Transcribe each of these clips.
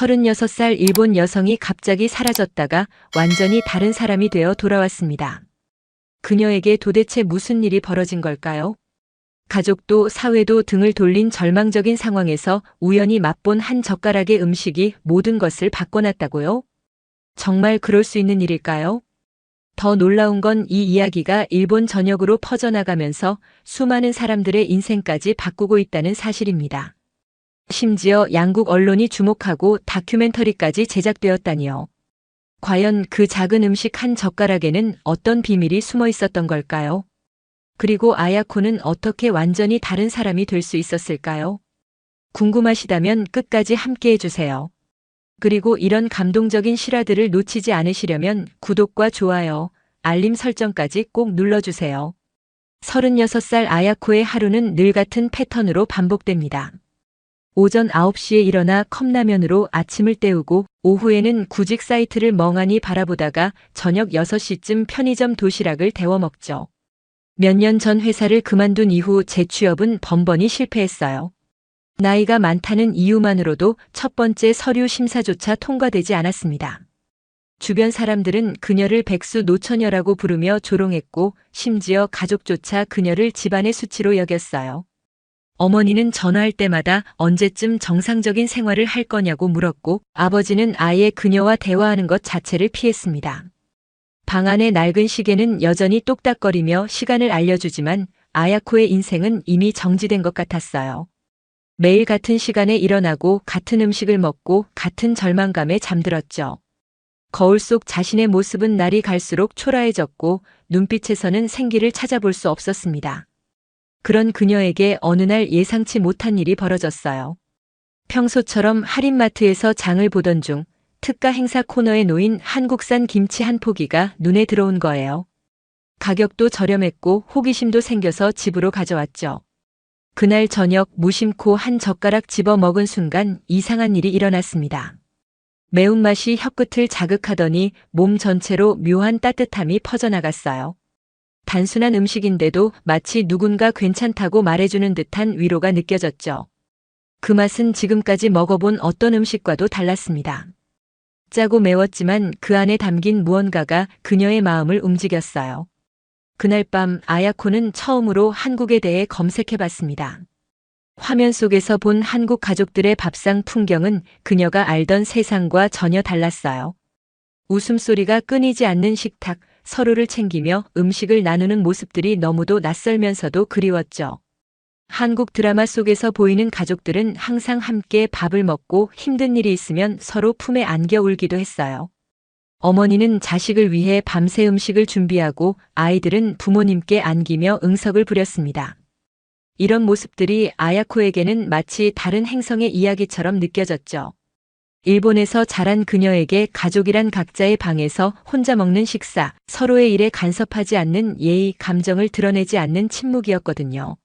36살 일본 여성이 갑자기 사라졌다가 완전히 다른 사람이 되어 돌아왔습니다. 그녀에게 도대체 무슨 일이 벌어진 걸까요? 가족도 사회도 등을 돌린 절망적인 상황에서 우연히 맛본 한 젓가락의 음식이 모든 것을 바꿔놨다고요? 정말 그럴 수 있는 일일까요? 더 놀라운 건 이 이야기가 일본 전역으로 퍼져나가면서 수많은 사람들의 인생까지 바꾸고 있다는 사실입니다. 심지어 양국 언론이 주목하고 다큐멘터리까지 제작되었다니요. 과연 그 작은 음식 한 젓가락에는 어떤 비밀이 숨어 있었던 걸까요? 그리고 아야코는 어떻게 완전히 다른 사람이 될 수 있었을까요? 궁금하시다면 끝까지 함께 해주세요. 그리고 이런 감동적인 실화들을 놓치지 않으시려면 구독과 좋아요, 알림 설정까지 꼭 눌러주세요. 36살 아야코의 하루는 늘 같은 패턴으로 반복됩니다. 오전 9시에 일어나 컵라면으로 아침을 때우고 오후에는 구직 사이트를 멍하니 바라보다가 저녁 6시쯤 편의점 도시락을 데워 먹죠. 몇 년 전 회사를 그만둔 이후 재취업은 번번이 실패했어요. 나이가 많다는 이유만으로도 첫 번째 서류 심사조차 통과되지 않았습니다. 주변 사람들은 그녀를 백수 노처녀라고 부르며 조롱했고 심지어 가족조차 그녀를 집안의 수치로 여겼어요. 어머니는 전화할 때마다 언제쯤 정상적인 생활을 할 거냐고 물었고 아버지는 아예 그녀와 대화하는 것 자체를 피했습니다. 방 안의 낡은 시계는 여전히 똑딱거리며 시간을 알려주지만 아야코의 인생은 이미 정지된 것 같았어요. 매일 같은 시간에 일어나고 같은 음식을 먹고 같은 절망감에 잠들었죠. 거울 속 자신의 모습은 날이 갈수록 초라해졌고 눈빛에서는 생기를 찾아볼 수 없었습니다. 그런 그녀에게 어느 날 예상치 못한 일이 벌어졌어요. 평소처럼 할인마트에서 장을 보던 중 특가 행사 코너에 놓인 한국산 김치 한 포기가 눈에 들어온 거예요. 가격도 저렴했고 호기심도 생겨서 집으로 가져왔죠. 그날 저녁 무심코 한 젓가락 집어 먹은 순간 이상한 일이 일어났습니다. 매운맛이 혀끝을 자극하더니 몸 전체로 묘한 따뜻함이 퍼져나갔어요. 단순한 음식인데도 마치 누군가 괜찮다고 말해주는 듯한 위로가 느껴졌죠. 그 맛은 지금까지 먹어본 어떤 음식과도 달랐습니다. 짜고 매웠지만 그 안에 담긴 무언가가 그녀의 마음을 움직였어요. 그날 밤 아야코는 처음으로 한국에 대해 검색해봤습니다. 화면 속에서 본 한국 가족들의 밥상 풍경은 그녀가 알던 세상과 전혀 달랐어요. 웃음소리가 끊이지 않는 식탁, 서로를 챙기며 음식을 나누는 모습들이 너무도 낯설면서도 그리웠죠. 한국 드라마 속에서 보이는 가족들은 항상 함께 밥을 먹고 힘든 일이 있으면 서로 품에 안겨 울기도 했어요. 어머니는 자식을 위해 밤새 음식을 준비하고 아이들은 부모님께 안기며 응석을 부렸습니다. 이런 모습들이 아야코에게는 마치 다른 행성의 이야기처럼 느껴졌죠. 일본에서 자란 그녀에게 가족이란 각자의 방에서 혼자 먹는 식사, 서로의 일에 간섭하지 않는 예의, 감정을 드러내지 않는 침묵이었거든요.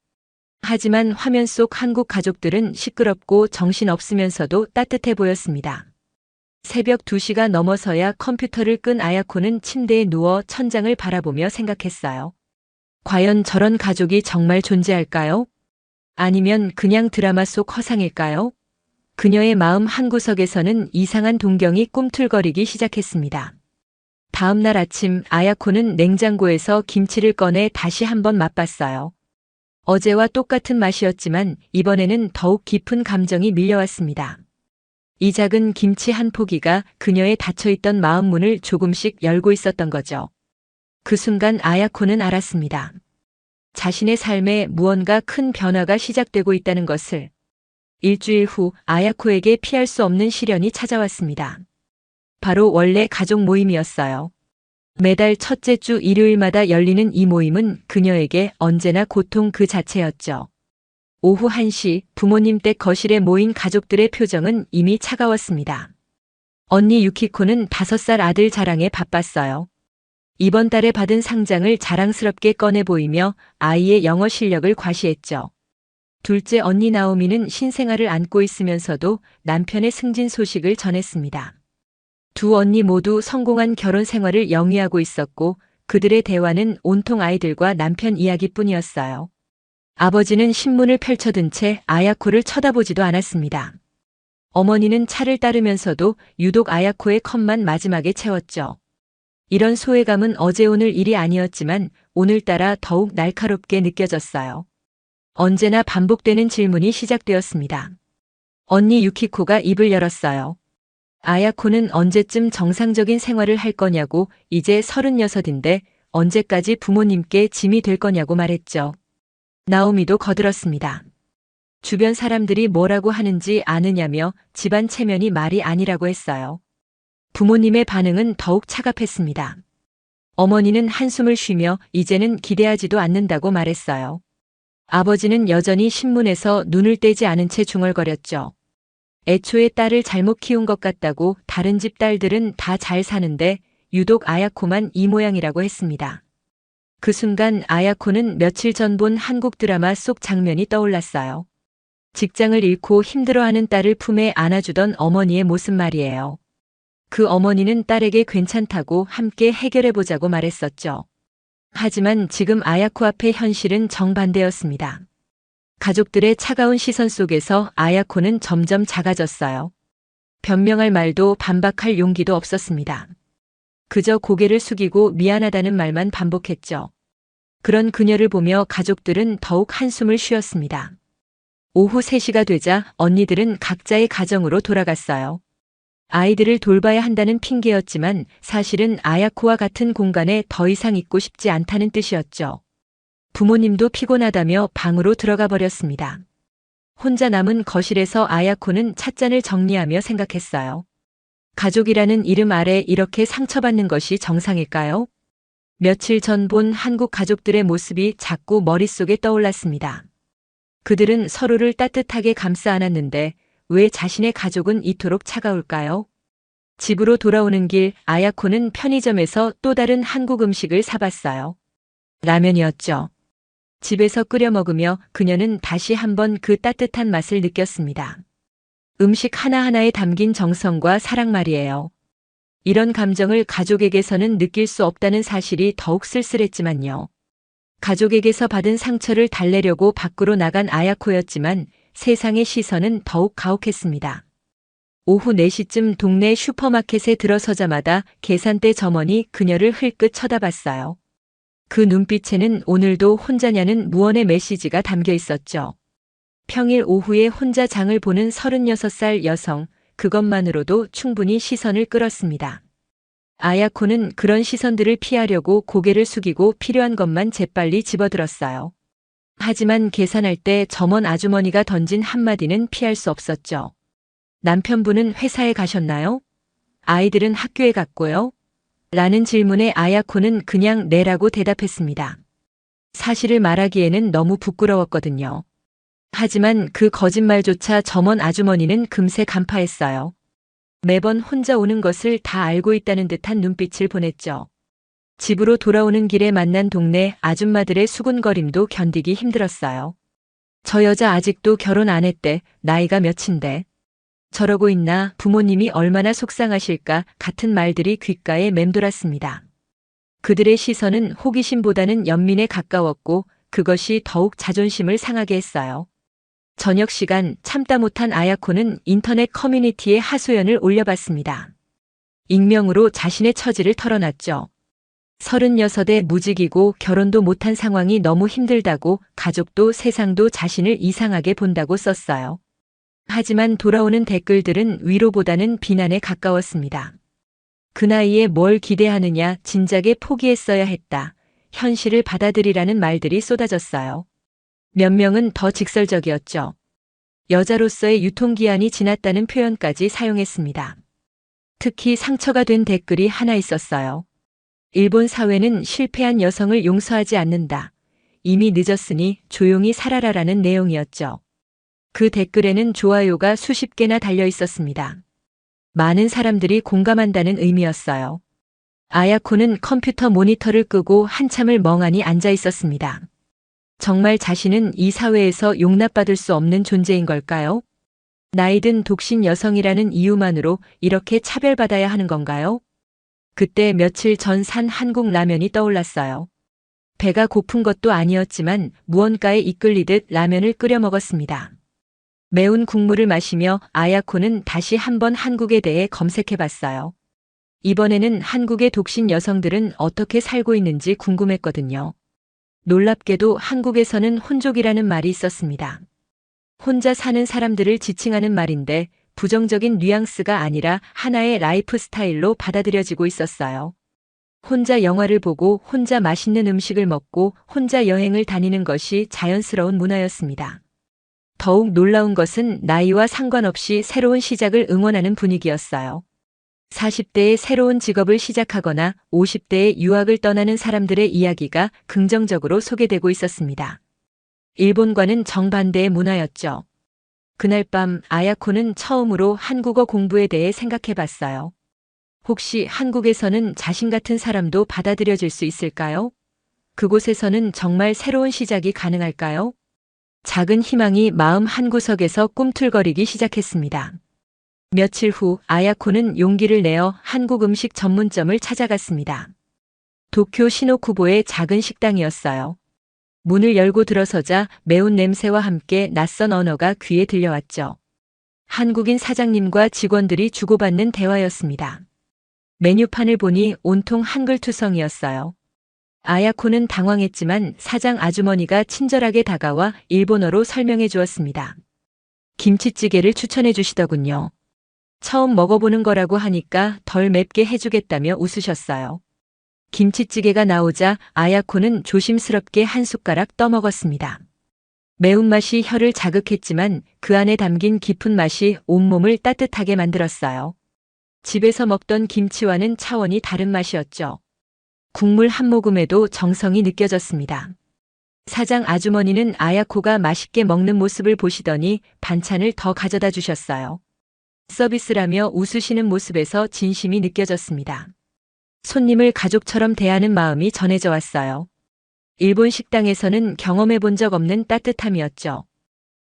하지만 화면 속 한국 가족들은 시끄럽고 정신없으면서도 따뜻해 보였습니다. 새벽 2시가 넘어서야 컴퓨터를 끈 아야코는 침대에 누워 천장을 바라보며 생각했어요. 과연 저런 가족이 정말 존재할까요? 아니면 그냥 드라마 속 허상일까요? 그녀의 마음 한구석에서는 이상한 동경이 꿈틀거리기 시작했습니다. 다음 날 아침 아야코는 냉장고에서 김치를 꺼내 다시 한번 맛봤어요. 어제와 똑같은 맛이었지만 이번에는 더욱 깊은 감정이 밀려왔습니다. 이 작은 김치 한 포기가 그녀의 닫혀있던 마음 문을 조금씩 열고 있었던 거죠. 그 순간 아야코는 알았습니다. 자신의 삶에 무언가 큰 변화가 시작되고 있다는 것을. 일주일 후 아야코에게 피할 수 없는 시련이 찾아왔습니다. 바로 원래 가족 모임이었어요. 매달 첫째 주 일요일마다 열리는 이 모임은 그녀에게 언제나 고통 그 자체였죠. 오후 1시 부모님 댁 거실에 모인 가족들의 표정은 이미 차가웠습니다. 언니 유키코는 5살 아들 자랑에 바빴어요. 이번 달에 받은 상장을 자랑스럽게 꺼내 보이며 아이의 영어 실력을 과시했죠. 둘째 언니 나오미는 신생아를 안고 있으면서도 남편의 승진 소식을 전했습니다. 두 언니 모두 성공한 결혼 생활을 영위하고 있었고 그들의 대화는 온통 아이들과 남편 이야기뿐이었어요. 아버지는 신문을 펼쳐든 채 아야코를 쳐다보지도 않았습니다. 어머니는 차를 따르면서도 유독 아야코의 컵만 마지막에 채웠죠. 이런 소외감은 어제 오늘 일이 아니었지만 오늘따라 더욱 날카롭게 느껴졌어요. 언제나 반복되는 질문이 시작되었습니다. 언니 유키코가 입을 열었어요. 아야코는 언제쯤 정상적인 생활을 할 거냐고, 이제 36인데 언제까지 부모님께 짐이 될 거냐고 말했죠. 나오미도 거들었습니다. 주변 사람들이 뭐라고 하는지 아느냐며 집안 체면이 말이 아니라고 했어요. 부모님의 반응은 더욱 차갑했습니다. 어머니는 한숨을 쉬며 이제는 기대하지도 않는다고 말했어요. 아버지는 여전히 신문에서 눈을 떼지 않은 채 중얼거렸죠. 애초에 딸을 잘못 키운 것 같다고, 다른 집 딸들은 다 잘 사는데 유독 아야코만 이 모양이라고 했습니다. 그 순간 아야코는 며칠 전 본 한국 드라마 속 장면이 떠올랐어요. 직장을 잃고 힘들어하는 딸을 품에 안아주던 어머니의 모습 말이에요. 그 어머니는 딸에게 괜찮다고 함께 해결해보자고 말했었죠. 하지만 지금 아야코 앞의 현실은 정반대였습니다. 가족들의 차가운 시선 속에서 아야코는 점점 작아졌어요. 변명할 말도 반박할 용기도 없었습니다. 그저 고개를 숙이고 미안하다는 말만 반복했죠. 그런 그녀를 보며 가족들은 더욱 한숨을 쉬었습니다. 오후 3시가 되자 언니들은 각자의 가정으로 돌아갔어요. 아이들을 돌봐야 한다는 핑계였지만 사실은 아야코와 같은 공간에 더 이상 있고 싶지 않다는 뜻이었죠. 부모님도 피곤하다며 방으로 들어가 버렸습니다. 혼자 남은 거실에서 아야코는 찻잔을 정리하며 생각했어요. 가족이라는 이름 아래 이렇게 상처받는 것이 정상일까요? 며칠 전 본 한국 가족들의 모습이 자꾸 머릿속에 떠올랐습니다. 그들은 서로를 따뜻하게 감싸 안았는데 왜 자신의 가족은 이토록 차가울까요? 집으로 돌아오는 길 아야코는 편의점에서 또 다른 한국 음식을 사봤어요. 라면이었죠. 집에서 끓여 먹으며 그녀는 다시 한번 그 따뜻한 맛을 느꼈습니다. 음식 하나하나에 담긴 정성과 사랑 말이에요. 이런 감정을 가족에게서는 느낄 수 없다는 사실이 더욱 쓸쓸했지만요. 가족에게서 받은 상처를 달래려고 밖으로 나간 아야코였지만 세상의 시선은 더욱 가혹했습니다. 오후 4시쯤 동네 슈퍼마켓에 들어서자마자 계산대 점원이 그녀를 흘끗 쳐다봤어요. 그 눈빛에는 오늘도 혼자냐는 무언의 메시지가 담겨 있었죠. 평일 오후에 혼자 장을 보는 36살 여성, 그것만으로도 충분히 시선을 끌었습니다. 아야코는 그런 시선들을 피하려고 고개를 숙이고 필요한 것만 재빨리 집어들었어요. 하지만 계산할 때 점원 아주머니가 던진 한마디는 피할 수 없었죠. 남편분은 회사에 가셨나요? 아이들은 학교에 갔고요? 라는 질문에 아야코는 그냥 네라고 대답했습니다. 사실을 말하기에는 너무 부끄러웠거든요. 하지만 그 거짓말조차 점원 아주머니는 금세 간파했어요. 매번 혼자 오는 것을 다 알고 있다는 듯한 눈빛을 보냈죠. 집으로 돌아오는 길에 만난 동네 아줌마들의 수군거림도 견디기 힘들었어요. 저 여자 아직도 결혼 안 했대. 나이가 몇인데. 저러고 있나, 부모님이 얼마나 속상하실까 같은 말들이 귓가에 맴돌았습니다. 그들의 시선은 호기심보다는 연민에 가까웠고 그것이 더욱 자존심을 상하게 했어요. 저녁 시간 참다 못한 아야코는 인터넷 커뮤니티에 하소연을 올려봤습니다. 익명으로 자신의 처지를 털어놨죠. 36에 무직이고 결혼도 못한 상황이 너무 힘들다고, 가족도 세상도 자신을 이상하게 본다고 썼어요. 하지만 돌아오는 댓글들은 위로보다는 비난에 가까웠습니다. 그 나이에 뭘 기대하느냐, 진작에 포기했어야 했다. 현실을 받아들이라는 말들이 쏟아졌어요. 몇 명은 더 직설적이었죠. 여자로서의 유통기한이 지났다는 표현까지 사용했습니다. 특히 상처가 된 댓글이 하나 있었어요. 일본 사회는 실패한 여성을 용서하지 않는다. 이미 늦었으니 조용히 살아라라는 내용이었죠. 그 댓글에는 좋아요가 수십 개나 달려 있었습니다. 많은 사람들이 공감한다는 의미였어요. 아야코는 컴퓨터 모니터를 끄고 한참을 멍하니 앉아 있었습니다. 정말 자신은 이 사회에서 용납받을 수 없는 존재인 걸까요? 나이든 독신 여성이라는 이유만으로 이렇게 차별받아야 하는 건가요? 그때 며칠 전 산 한국 라면이 떠올랐어요. 배가 고픈 것도 아니었지만 무언가에 이끌리듯 라면을 끓여 먹었습니다. 매운 국물을 마시며 아야코는 다시 한번 한국에 대해 검색해 봤어요. 이번에는 한국의 독신 여성들은 어떻게 살고 있는지 궁금했거든요. 놀랍게도 한국에서는 혼족이라는 말이 있었습니다. 혼자 사는 사람들을 지칭하는 말인데 부정적인 뉘앙스가 아니라 하나의 라이프 스타일로 받아들여지고 있었어요. 혼자 영화를 보고 혼자 맛있는 음식을 먹고 혼자 여행을 다니는 것이 자연스러운 문화였습니다. 더욱 놀라운 것은 나이와 상관없이 새로운 시작을 응원하는 분위기였어요. 40대에 새로운 직업을 시작하거나 50대에 유학을 떠나는 사람들의 이야기가 긍정적으로 소개되고 있었습니다. 일본과는 정반대의 문화였죠. 그날 밤 아야코는 처음으로 한국어 공부에 대해 생각해 봤어요. 혹시 한국에서는 자신 같은 사람도 받아들여질 수 있을까요? 그곳에서는 정말 새로운 시작이 가능할까요? 작은 희망이 마음 한구석에서 꿈틀거리기 시작했습니다. 며칠 후 아야코는 용기를 내어 한국 음식 전문점을 찾아갔습니다. 도쿄 시노쿠보의 작은 식당이었어요. 문을 열고 들어서자 매운 냄새와 함께 낯선 언어가 귀에 들려왔죠. 한국인 사장님과 직원들이 주고받는 대화였습니다. 메뉴판을 보니 온통 한글 투성이었어요. 아야코는 당황했지만 사장 아주머니가 친절하게 다가와 일본어로 설명해 주었습니다. 김치찌개를 추천해 주시더군요. 처음 먹어보는 거라고 하니까 덜 맵게 해주겠다며 웃으셨어요. 김치찌개가 나오자 아야코는 조심스럽게 한 숟가락 떠먹었습니다. 매운맛이 혀를 자극했지만 그 안에 담긴 깊은 맛이 온몸을 따뜻하게 만들었어요. 집에서 먹던 김치와는 차원이 다른 맛이었죠. 국물 한 모금에도 정성이 느껴졌습니다. 사장 아주머니는 아야코가 맛있게 먹는 모습을 보시더니 반찬을 더 가져다 주셨어요. 서비스라며 웃으시는 모습에서 진심이 느껴졌습니다. 손님을 가족처럼 대하는 마음이 전해져 왔어요. 일본 식당에서는 경험해 본 적 없는 따뜻함이었죠.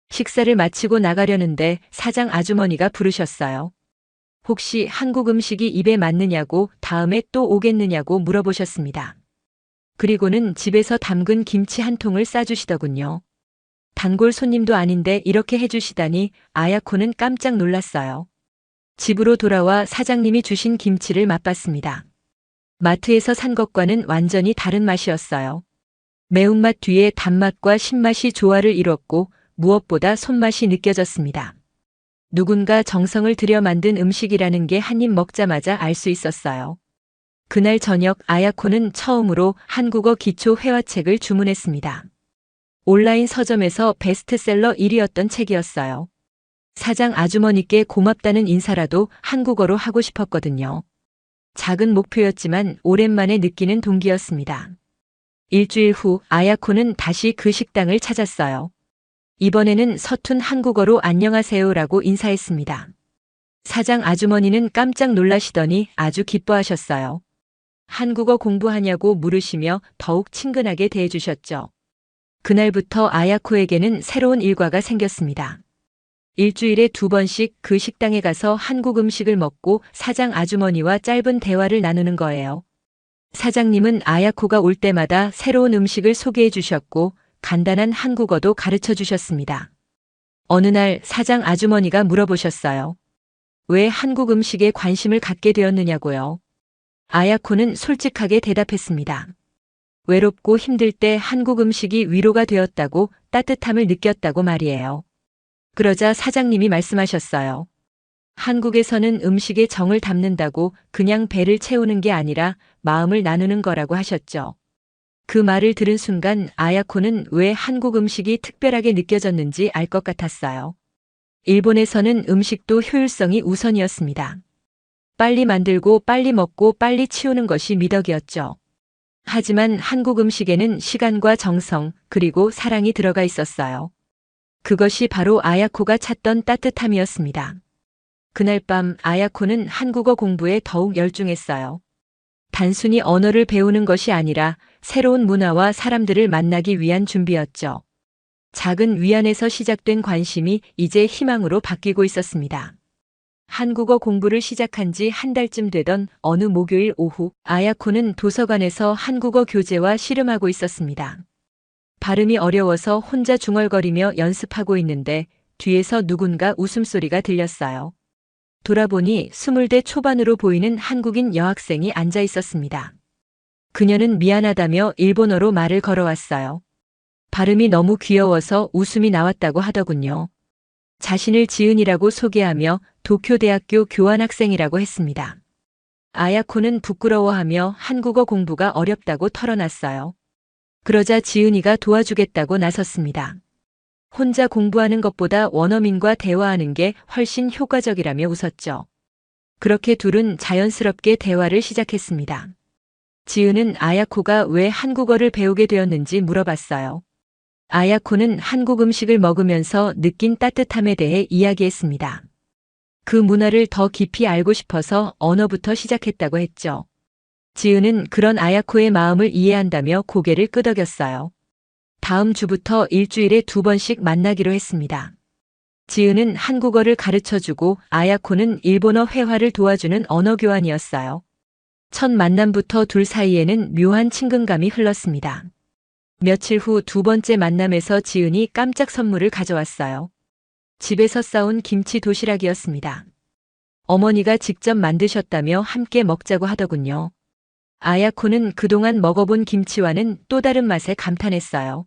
식사를 마치고 나가려는데 사장 아주머니가 부르셨어요. 혹시 한국 음식이 입에 맞느냐고 다음에 또 오겠느냐고 물어보셨습니다. 그리고는 집에서 담근 김치 한 통을 싸주시더군요. 단골 손님도 아닌데 이렇게 해주시다니 아야코는 깜짝 놀랐어요. 집으로 돌아와 사장님이 주신 김치를 맛봤습니다. 마트에서 산 것과는 완전히 다른 맛이었어요. 매운맛 뒤에 단맛과 신맛이 조화를 이뤘고 무엇보다 손맛이 느껴졌습니다. 누군가 정성을 들여 만든 음식이라는 게 한 입 먹자마자 알 수 있었어요. 그날 저녁 아야코는 처음으로 한국어 기초 회화책을 주문했습니다. 온라인 서점에서 베스트셀러 1위였던 책이었어요. 사장 아주머니께 고맙다는 인사라도 한국어로 하고 싶었거든요. 작은 목표였지만 오랜만에 느끼는 동기였습니다. 일주일 후 아야코는 다시 그 식당을 찾았어요. 이번에는 서툰 한국어로 안녕하세요라고 인사했습니다. 사장 아주머니는 깜짝 놀라시더니 아주 기뻐하셨어요. 한국어 공부하냐고 물으시며 더욱 친근하게 대해주셨죠. 그날부터 아야코에게는 새로운 일과가 생겼습니다. 일주일에 2번씩 그 식당에 가서 한국 음식을 먹고 사장 아주머니와 짧은 대화를 나누는 거예요. 사장님은 아야코가 올 때마다 새로운 음식을 소개해 주셨고 간단한 한국어도 가르쳐 주셨습니다. 어느 날 사장 아주머니가 물어보셨어요. 왜 한국 음식에 관심을 갖게 되었느냐고요. 아야코는 솔직하게 대답했습니다. 외롭고 힘들 때 한국 음식이 위로가 되었다고 따뜻함을 느꼈다고 말이에요. 그러자 사장님이 말씀하셨어요. 한국에서는 음식에 정을 담는다고 그냥 배를 채우는 게 아니라 마음을 나누는 거라고 하셨죠. 그 말을 들은 순간 아야코는 왜 한국 음식이 특별하게 느껴졌는지 알 것 같았어요. 일본에서는 음식도 효율성이 우선이었습니다. 빨리 만들고 빨리 먹고 빨리 치우는 것이 미덕이었죠. 하지만 한국 음식에는 시간과 정성 그리고 사랑이 들어가 있었어요. 그것이 바로 아야코가 찾던 따뜻함이었습니다. 그날 밤 아야코는 한국어 공부에 더욱 열중했어요. 단순히 언어를 배우는 것이 아니라 새로운 문화와 사람들을 만나기 위한 준비였죠. 작은 위안에서 시작된 관심이 이제 희망으로 바뀌고 있었습니다. 한국어 공부를 시작한 지 한 달쯤 되던 어느 목요일 오후, 아야코는 도서관에서 한국어 교재와 씨름하고 있었습니다. 발음이 어려워서 혼자 중얼거리며 연습하고 있는데 뒤에서 누군가 웃음소리가 들렸어요. 돌아보니 20대 초반으로 보이는 한국인 여학생이 앉아 있었습니다. 그녀는 미안하다며 일본어로 말을 걸어왔어요. 발음이 너무 귀여워서 웃음이 나왔다고 하더군요. 자신을 지은이라고 소개하며 도쿄대학교 교환학생이라고 했습니다. 아야코는 부끄러워하며 한국어 공부가 어렵다고 털어놨어요. 그러자 지은이가 도와주겠다고 나섰습니다. 혼자 공부하는 것보다 원어민과 대화하는 게 훨씬 효과적이라며 웃었죠. 그렇게 둘은 자연스럽게 대화를 시작했습니다. 지은은 아야코가 왜 한국어를 배우게 되었는지 물어봤어요. 아야코는 한국 음식을 먹으면서 느낀 따뜻함에 대해 이야기했습니다. 그 문화를 더 깊이 알고 싶어서 언어부터 시작했다고 했죠. 지은은 그런 아야코의 마음을 이해한다며 고개를 끄덕였어요. 다음 주부터 일주일에 2번씩 만나기로 했습니다. 지은은 한국어를 가르쳐주고 아야코는 일본어 회화를 도와주는 언어교환이었어요. 첫 만남부터 둘 사이에는 묘한 친근감이 흘렀습니다. 며칠 후 2번째 만남에서 지은이 깜짝 선물을 가져왔어요. 집에서 싸온 김치 도시락이었습니다. 어머니가 직접 만드셨다며 함께 먹자고 하더군요. 아야코는 그동안 먹어본 김치와는 또 다른 맛에 감탄했어요.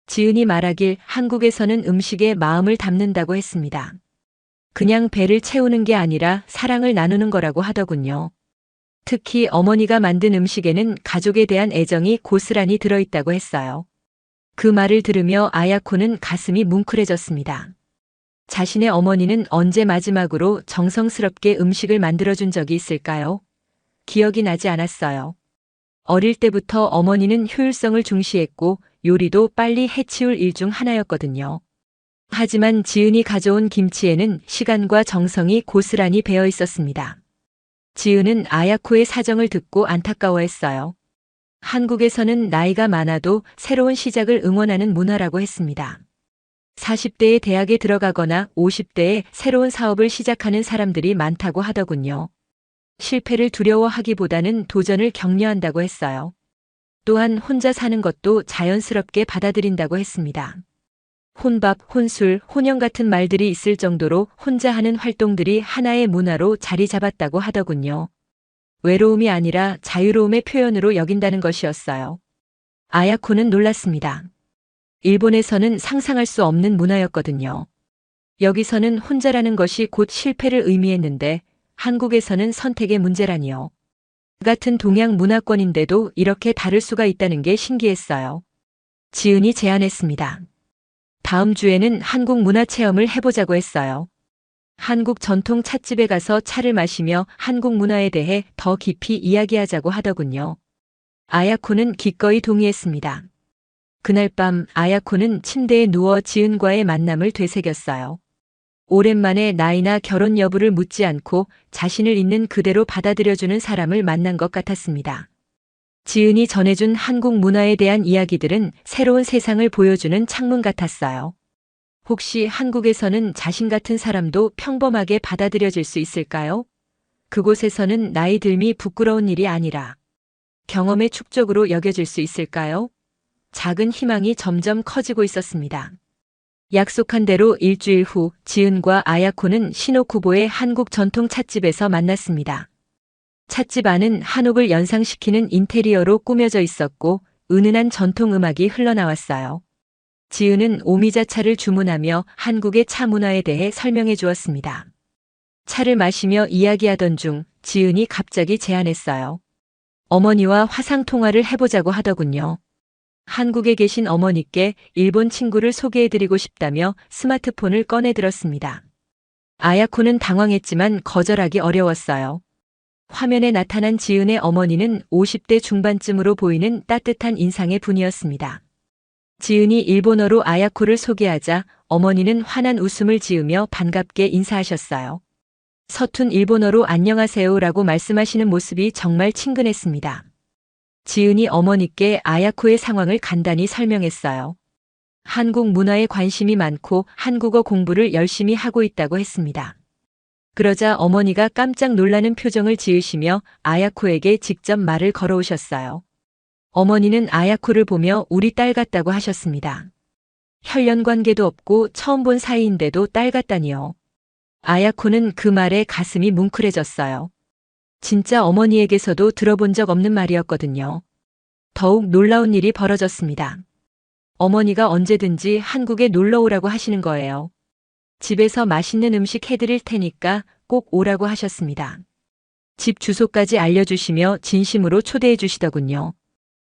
지은이 말하길 한국에서는 음식에 마음을 담는다고 했습니다. 그냥 배를 채우는 게 아니라 사랑을 나누는 거라고 하더군요. 특히 어머니가 만든 음식에는 가족에 대한 애정이 고스란히 들어있다고 했어요. 그 말을 들으며 아야코는 가슴이 뭉클해졌습니다. 자신의 어머니는 언제 마지막으로 정성스럽게 음식을 만들어준 적이 있을까요? 기억이 나지 않았어요. 어릴 때부터 어머니는 효율성을 중시했고 요리도 빨리 해치울 일 중 하나였거든요. 하지만 지은이 가져온 김치에는 시간과 정성이 고스란히 배어 있었습니다. 지은은 아야코의 사정을 듣고 안타까워했어요. 한국에서는 나이가 많아도 새로운 시작을 응원하는 문화라고 했습니다. 40대에 대학에 들어가거나 50대에 새로운 사업을 시작하는 사람들이 많다고 하더군요. 실패를 두려워하기보다는 도전을 격려한다고 했어요. 또한 혼자 사는 것도 자연스럽게 받아들인다고 했습니다. 혼밥, 혼술, 혼영 같은 말들이 있을 정도로 혼자 하는 활동들이 하나의 문화로 자리 잡았다고 하더군요. 외로움이 아니라 자유로움의 표현으로 여긴다는 것이었어요. 아야코는 놀랐습니다. 일본에서는 상상할 수 없는 문화였거든요. 여기서는 혼자라는 것이 곧 실패를 의미했는데 한국에서는 선택의 문제라니요. 같은 동양 문화권인데도 이렇게 다를 수가 있다는 게 신기했어요. 지은이 제안했습니다. 다음 주에는 한국 문화 체험을 해보자고 했어요. 한국 전통 찻집에 가서 차를 마시며 한국 문화에 대해 더 깊이 이야기하자고 하더군요. 아야코는 기꺼이 동의했습니다. 그날 밤 아야코는 침대에 누워 지은과의 만남을 되새겼어요. 오랜만에 나이나 결혼 여부를 묻지 않고 자신을 있는 그대로 받아들여주는 사람을 만난 것 같았습니다. 지은이 전해준 한국 문화에 대한 이야기들은 새로운 세상을 보여주는 창문 같았어요. 혹시 한국에서는 자신 같은 사람도 평범하게 받아들여질 수 있을까요? 그곳에서는 나이 듦이 부끄러운 일이 아니라 경험의 축적으로 여겨질 수 있을까요? 작은 희망이 점점 커지고 있었습니다. 약속한 대로 일주일 후 지은과 아야코는 시노쿠보의 한국 전통 찻집에서 만났습니다. 찻집 안은 한옥을 연상시키는 인테리어로 꾸며져 있었고 은은한 전통 음악이 흘러나왔어요. 지은은 오미자차를 주문하며 한국의 차 문화에 대해 설명해 주었습니다. 차를 마시며 이야기하던 중 지은이 갑자기 제안했어요. 어머니와 화상 통화를 해보자고 하더군요. 한국에 계신 어머니께 일본 친구를 소개해드리고 싶다며 스마트폰을 꺼내 들었습니다. 아야코는 당황했지만 거절하기 어려웠어요. 화면에 나타난 지은의 어머니는 50대 중반쯤으로 보이는 따뜻한 인상의 분이었습니다. 지은이 일본어로 아야코를 소개하자 어머니는 환한 웃음을 지으며 반갑게 인사하셨어요. 서툰 일본어로 안녕하세요라고 말씀하시는 모습이 정말 친근했습니다. 지은이 어머니께 아야코의 상황을 간단히 설명했어요. 한국 문화에 관심이 많고 한국어 공부를 열심히 하고 있다고 했습니다. 그러자 어머니가 깜짝 놀라는 표정을 지으시며 아야코에게 직접 말을 걸어오셨어요. 어머니는 아야코를 보며 우리 딸 같다고 하셨습니다. 혈연 관계도 없고 처음 본 사이인데도 딸 같다니요. 아야코는 그 말에 가슴이 뭉클해졌어요. 진짜 어머니에게서도 들어본 적 없는 말이었거든요. 더욱 놀라운 일이 벌어졌습니다. 어머니가 언제든지 한국에 놀러 오라고 하시는 거예요. 집에서 맛있는 음식 해드릴 테니까 꼭 오라고 하셨습니다. 집 주소까지 알려주시며 진심으로 초대해 주시더군요.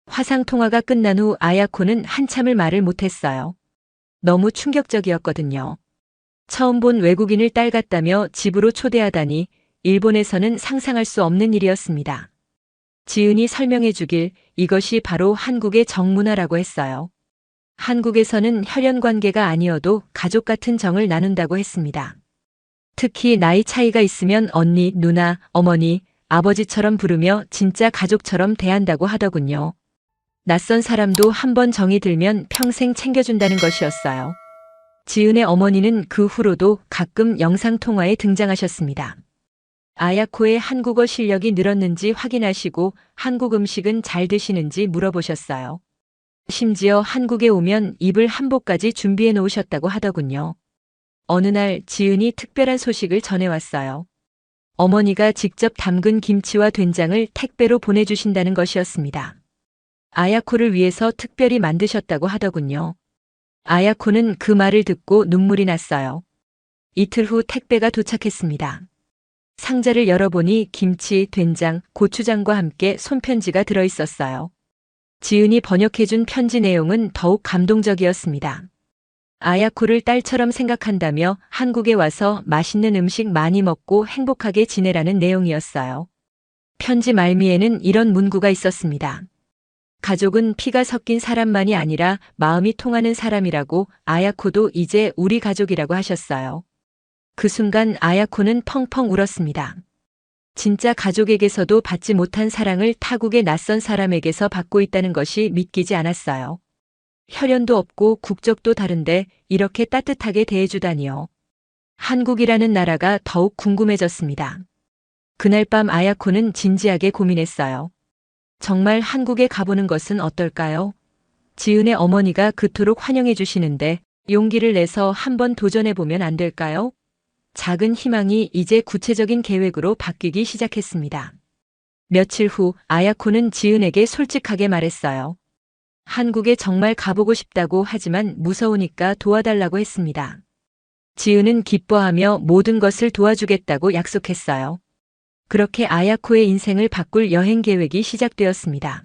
화상통화가 끝난 후 아야코는 한참을 말을 못했어요. 너무 충격적이었거든요. 처음 본 외국인을 딸 같다며 집으로 초대하다니 일본에서는 상상할 수 없는 일이었습니다. 지은이 설명해 주길 이것이 바로 한국의 정문화라고 했어요. 한국에서는 혈연 관계가 아니어도 가족 같은 정을 나눈다고 했습니다. 특히 나이 차이가 있으면 언니, 누나, 어머니, 아버지처럼 부르며 진짜 가족처럼 대한다고 하더군요. 낯선 사람도 한번 정이 들면 평생 챙겨준다는 것이었어요. 지은의 어머니는 그 후로도 가끔 영상통화에 등장하셨습니다. 아야코의 한국어 실력이 늘었는지 확인하시고 한국 음식은 잘 드시는지 물어보셨어요. 심지어 한국에 오면 이불 한복까지 준비해 놓으셨다고 하더군요. 어느 날 지은이 특별한 소식을 전해왔어요. 어머니가 직접 담근 김치와 된장을 택배로 보내주신다는 것이었습니다. 아야코를 위해서 특별히 만드셨다고 하더군요. 아야코는 그 말을 듣고 눈물이 났어요. 이틀 후 택배가 도착했습니다. 상자를 열어보니 김치, 된장, 고추장과 함께 손편지가 들어있었어요. 지은이 번역해준 편지 내용은 더욱 감동적이었습니다. 아야코를 딸처럼 생각한다며 한국에 와서 맛있는 음식 많이 먹고 행복하게 지내라는 내용이었어요. 편지 말미에는 이런 문구가 있었습니다. 가족은 피가 섞인 사람만이 아니라 마음이 통하는 사람이라고 아야코도 이제 우리 가족이라고 하셨어요. 그 순간 아야코는 펑펑 울었습니다. 진짜 가족에게서도 받지 못한 사랑을 타국의 낯선 사람에게서 받고 있다는 것이 믿기지 않았어요. 혈연도 없고 국적도 다른데 이렇게 따뜻하게 대해주다니요. 한국이라는 나라가 더욱 궁금해졌습니다. 그날 밤 아야코는 진지하게 고민했어요. 정말 한국에 가보는 것은 어떨까요? 지은의 어머니가 그토록 환영해 주시는데 용기를 내서 한번 도전해보면 안 될까요? 작은 희망이 이제 구체적인 계획으로 바뀌기 시작했습니다. 며칠 후 아야코는 지은에게 솔직하게 말했어요. 한국에 정말 가보고 싶다고 하지만 무서우니까 도와달라고 했습니다. 지은은 기뻐하며 모든 것을 도와주겠다고 약속했어요. 그렇게 아야코의 인생을 바꿀 여행 계획이 시작되었습니다.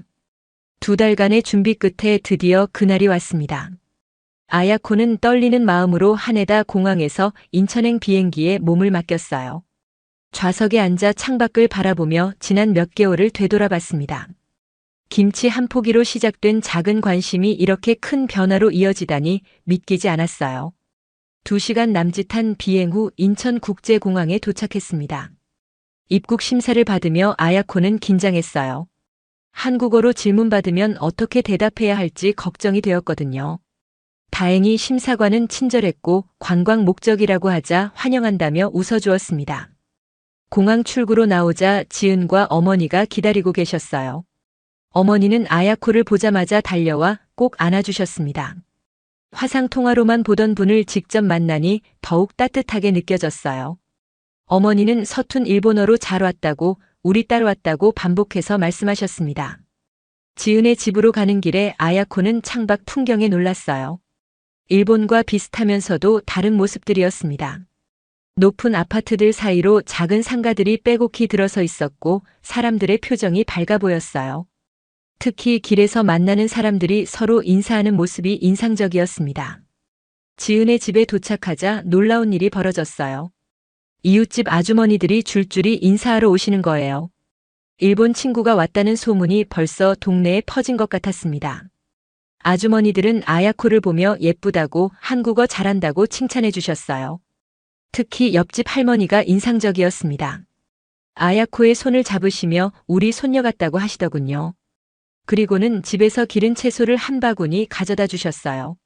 2달간의 준비 끝에 드디어 그날이 왔습니다. 아야코는 떨리는 마음으로 하네다 공항에서 인천행 비행기에 몸을 맡겼어요. 좌석에 앉아 창밖을 바라보며 지난 몇 개월을 되돌아봤습니다. 김치 한 포기로 시작된 작은 관심이 이렇게 큰 변화로 이어지다니 믿기지 않았어요. 2시간 남짓한 비행 후 인천국제공항에 도착했습니다. 입국 심사를 받으며 아야코는 긴장했어요. 한국어로 질문받으면 어떻게 대답해야 할지 걱정이 되었거든요. 다행히 심사관은 친절했고 관광 목적이라고 하자 환영한다며 웃어주었습니다. 공항 출구로 나오자 지은과 어머니가 기다리고 계셨어요. 어머니는 아야코를 보자마자 달려와 꼭 안아주셨습니다. 화상통화로만 보던 분을 직접 만나니 더욱 따뜻하게 느껴졌어요. 어머니는 서툰 일본어로 잘 왔다고, 우리 딸 왔다고 반복해서 말씀하셨습니다. 지은의 집으로 가는 길에 아야코는 창밖 풍경에 놀랐어요. 일본과 비슷하면서도 다른 모습들이었습니다. 높은 아파트들 사이로 작은 상가들이 빼곡히 들어서 있었고 사람들의 표정이 밝아 보였어요. 특히 길에서 만나는 사람들이 서로 인사하는 모습이 인상적이었습니다. 지은의 집에 도착하자 놀라운 일이 벌어졌어요. 이웃집 아주머니들이 줄줄이 인사하러 오시는 거예요. 일본 친구가 왔다는 소문이 벌써 동네에 퍼진 것 같았습니다. 아주머니들은 아야코를 보며 예쁘다고 한국어 잘한다고 칭찬해 주셨어요. 특히 옆집 할머니가 인상적이었습니다. 아야코의 손을 잡으시며 우리 손녀 같다고 하시더군요. 그리고는 집에서 기른 채소를 한 바구니 가져다 주셨어요.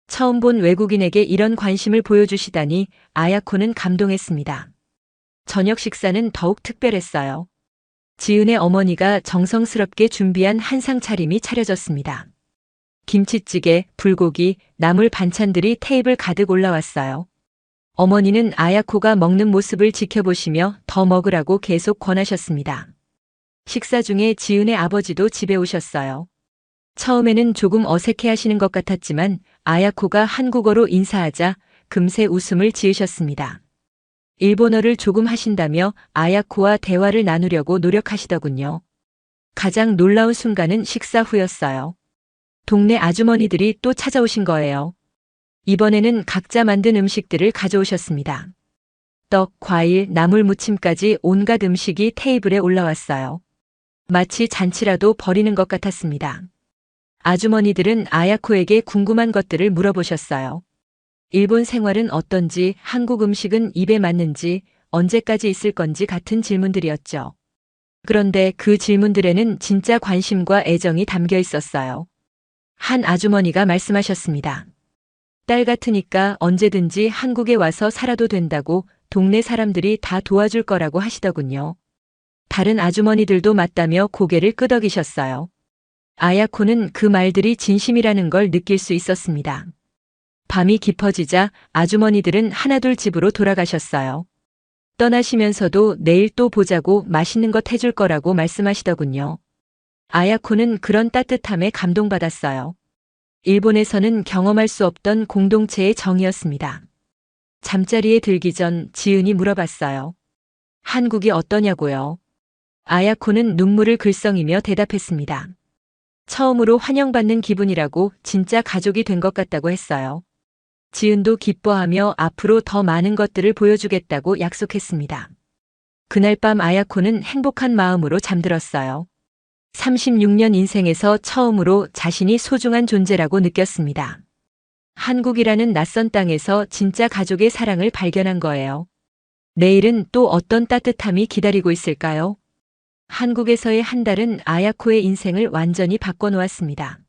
처음 본 외국인에게 이런 관심을 보여주시다니 아야코는 감동했습니다. 저녁 식사는 더욱 특별했어요. 지은의 어머니가 정성스럽게 준비한 한상 차림이 차려졌습니다. 김치찌개, 불고기, 나물 반찬들이 테이블 가득 올라왔어요. 어머니는 아야코가 먹는 모습을 지켜보시며 더 먹으라고 계속 권하셨습니다. 식사 중에 지은의 아버지도 집에 오셨어요. 처음에는 조금 어색해 하시는 것 같았지만 아야코가 한국어로 인사하자 금세 웃음을 지으셨습니다. 일본어를 조금 하신다며 아야코와 대화를 나누려고 노력하시더군요. 가장 놀라운 순간은 식사 후였어요. 동네 아주머니들이 또 찾아오신 거예요. 이번에는 각자 만든 음식들을 가져오셨습니다. 떡, 과일, 나물 무침까지 온갖 음식이 테이블에 올라왔어요. 마치 잔치라도 벌이는 것 같았습니다. 아주머니들은 아야코에게 궁금한 것들을 물어보셨어요. 일본 생활은 어떤지, 한국 음식은 입에 맞는지, 언제까지 있을 건지 같은 질문들이었죠. 그런데 그 질문들에는 진짜 관심과 애정이 담겨 있었어요. 한 아주머니가 말씀하셨습니다. 딸 같으니까 언제든지 한국에 와서 살아도 된다고 동네 사람들이 다 도와줄 거라고 하시더군요. 다른 아주머니들도 맞다며 고개를 끄덕이셨어요. 아야코는 그 말들이 진심이라는 걸 느낄 수 있었습니다. 밤이 깊어지자 아주머니들은 하나둘 집으로 돌아가셨어요. 떠나시면서도 내일 또 보자고 맛있는 것 해줄 거라고 말씀하시더군요. 아야코는 그런 따뜻함에 감동받았어요. 일본에서는 경험할 수 없던 공동체의 정이었습니다. 잠자리에 들기 전 지은이 물어봤어요. 한국이 어떠냐고요? 아야코는 눈물을 글썽이며 대답했습니다. 처음으로 환영받는 기분이라고 진짜 가족이 된 것 같다고 했어요. 지은도 기뻐하며 앞으로 더 많은 것들을 보여주겠다고 약속했습니다. 그날 밤 아야코는 행복한 마음으로 잠들었어요. 36년 인생에서 처음으로 자신이 소중한 존재라고 느꼈습니다. 한국이라는 낯선 땅에서 진짜 가족의 사랑을 발견한 거예요. 내일은 또 어떤 따뜻함이 기다리고 있을까요? 한국에서의 한 달은 아야코의 인생을 완전히 바꿔놓았습니다.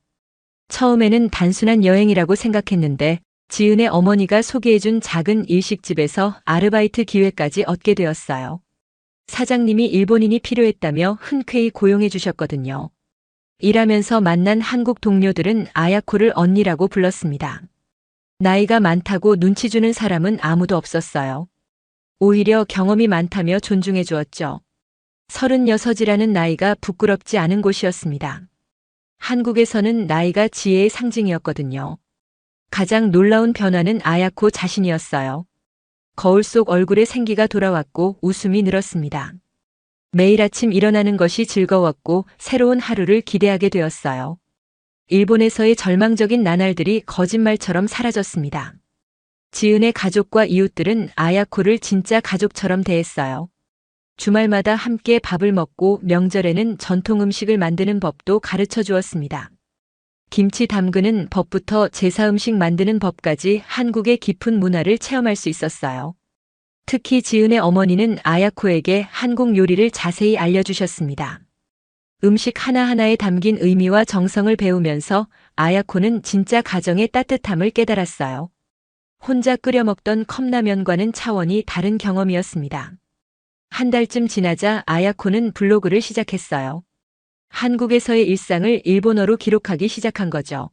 처음에는 단순한 여행이라고 생각했는데 지은의 어머니가 소개해준 작은 일식집에서 아르바이트 기회까지 얻게 되었어요. 사장님이 일본인이 필요했다며 흔쾌히 고용해 주셨거든요. 일하면서 만난 한국 동료들은 아야코를 언니라고 불렀습니다. 나이가 많다고 눈치 주는 사람은 아무도 없었어요. 오히려 경험이 많다며 존중해 주었죠. 36이라는 나이가 부끄럽지 않은 곳이었습니다. 한국에서는 나이가 지혜의 상징이었거든요. 가장 놀라운 변화는 아야코 자신이었어요. 거울 속 얼굴에 생기가 돌아왔고 웃음이 늘었습니다. 매일 아침 일어나는 것이 즐거웠고 새로운 하루를 기대하게 되었어요. 일본에서의 절망적인 나날들이 거짓말처럼 사라졌습니다. 지은의 가족과 이웃들은 아야코를 진짜 가족처럼 대했어요. 주말마다 함께 밥을 먹고 명절에는 전통 음식을 만드는 법도 가르쳐 주었습니다. 김치 담그는 법부터 제사 음식 만드는 법까지 한국의 깊은 문화를 체험할 수 있었어요. 특히 지은의 어머니는 아야코에게 한국 요리를 자세히 알려주셨습니다. 음식 하나하나에 담긴 의미와 정성을 배우면서 아야코는 진짜 가정의 따뜻함을 깨달았어요. 혼자 끓여 먹던 컵라면과는 차원이 다른 경험이었습니다. 한 달쯤 지나자 아야코는 블로그를 시작했어요. 한국에서의 일상을 일본어로 기록하기 시작한 거죠.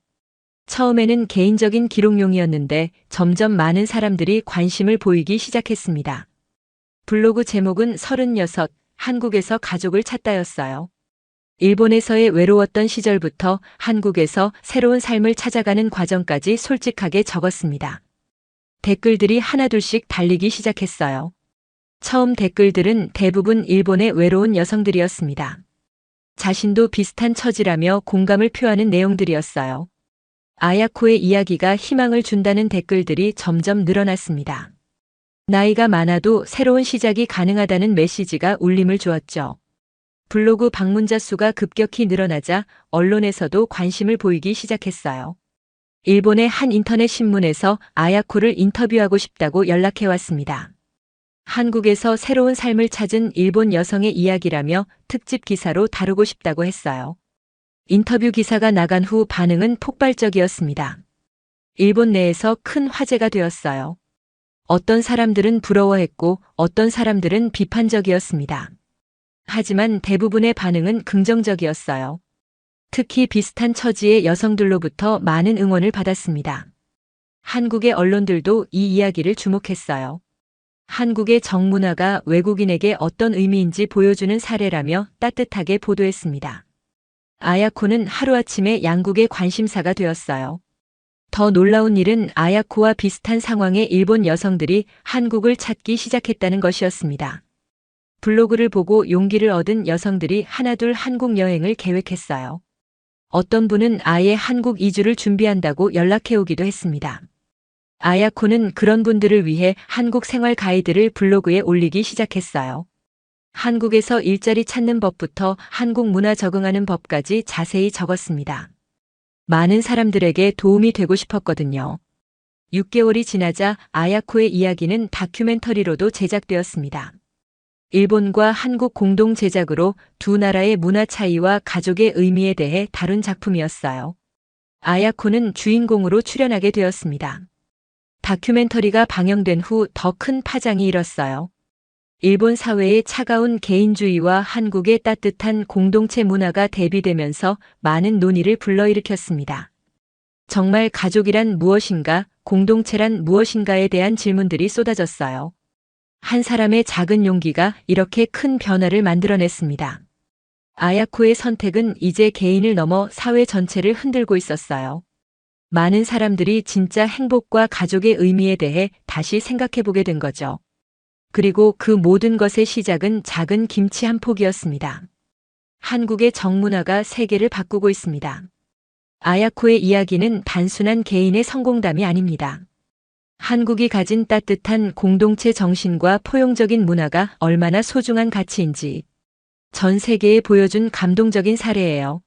처음에는 개인적인 기록용이었는데 점점 많은 사람들이 관심을 보이기 시작했습니다. 블로그 제목은 36, 한국에서 가족을 찾다였어요. 일본에서의 외로웠던 시절부터 한국에서 새로운 삶을 찾아가는 과정까지 솔직하게 적었습니다. 댓글들이 하나둘씩 달리기 시작했어요. 처음 댓글들은 대부분 일본의 외로운 여성들이었습니다. 자신도 비슷한 처지라며 공감을 표하는 내용들이었어요. 아야코의 이야기가 희망을 준다는 댓글들이 점점 늘어났습니다. 나이가 많아도 새로운 시작이 가능하다는 메시지가 울림을 주었죠. 블로그 방문자 수가 급격히 늘어나자 언론에서도 관심을 보이기 시작했어요. 일본의 한 인터넷 신문에서 아야코를 인터뷰하고 싶다고 연락해 왔습니다. 한국에서 새로운 삶을 찾은 일본 여성의 이야기라며 특집 기사로 다루고 싶다고 했어요. 인터뷰 기사가 나간 후 반응은 폭발적이었습니다. 일본 내에서 큰 화제가 되었어요. 어떤 사람들은 부러워했고 어떤 사람들은 비판적이었습니다. 하지만 대부분의 반응은 긍정적이었어요. 특히 비슷한 처지의 여성들로부터 많은 응원을 받았습니다. 한국의 언론들도 이 이야기를 주목했어요. 한국의 정문화가 외국인에게 어떤 의미인지 보여주는 사례라며 따뜻하게 보도했습니다. 아야코는 하루아침에 양국의 관심사가 되었어요. 더 놀라운 일은 아야코와 비슷한 상황의 일본 여성들이 한국을 찾기 시작했다는 것이었습니다. 블로그를 보고 용기를 얻은 여성들이 하나둘 한국 여행을 계획했어요. 어떤 분은 아예 한국 이주를 준비한다고 연락해오기도 했습니다. 아야코는 그런 분들을 위해 한국 생활 가이드를 블로그에 올리기 시작했어요. 한국에서 일자리 찾는 법부터 한국 문화 적응하는 법까지 자세히 적었습니다. 많은 사람들에게 도움이 되고 싶었거든요. 6개월이 지나자 아야코의 이야기는 다큐멘터리로도 제작되었습니다. 일본과 한국 공동 제작으로 두 나라의 문화 차이와 가족의 의미에 대해 다룬 작품이었어요. 아야코는 주인공으로 출연하게 되었습니다. 다큐멘터리가 방영된 후 더 큰 파장이 일었어요. 일본 사회의 차가운 개인주의와 한국의 따뜻한 공동체 문화가 대비되면서 많은 논의를 불러일으켰습니다. 정말 가족이란 무엇인가, 공동체란 무엇인가에 대한 질문들이 쏟아졌어요. 한 사람의 작은 용기가 이렇게 큰 변화를 만들어냈습니다. 아야코의 선택은 이제 개인을 넘어 사회 전체를 흔들고 있었어요. 많은 사람들이 진짜 행복과 가족의 의미에 대해 다시 생각해보게 된 거죠. 그리고 그 모든 것의 시작은 작은 김치 한 폭이었습니다. 한국의 정문화가 세계를 바꾸고 있습니다. 아야코의 이야기는 단순한 개인의 성공담이 아닙니다. 한국이 가진 따뜻한 공동체 정신과 포용적인 문화가 얼마나 소중한 가치인지 전 세계에 보여준 감동적인 사례예요.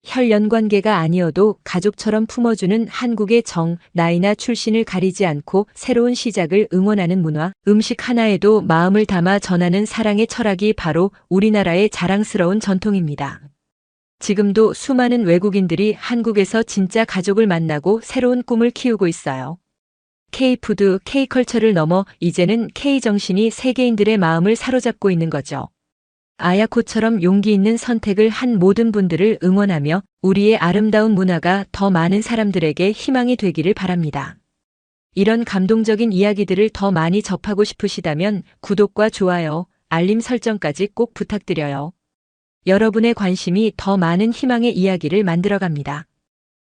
혈연관계가 아니어도 가족처럼 품어주는 한국의 정, 나이나 출신을 가리지 않고 새로운 시작을 응원하는 문화, 음식 하나에도 마음을 담아 전하는 사랑의 철학이 바로 우리나라의 자랑스러운 전통입니다. 지금도 수많은 외국인들이 한국에서 진짜 가족을 만나고 새로운 꿈을 키우고 있어요. K푸드, K컬처를 넘어 이제는 K정신이 세계인들의 마음을 사로잡고 있는 거죠. 아야코처럼 용기 있는 선택을 한 모든 분들을 응원하며 우리의 아름다운 문화가 더 많은 사람들에게 희망이 되기를 바랍니다. 이런 감동적인 이야기들을 더 많이 접하고 싶으시다면 구독과 좋아요, 알림 설정까지 꼭 부탁드려요. 여러분의 관심이 더 많은 희망의 이야기를 만들어갑니다.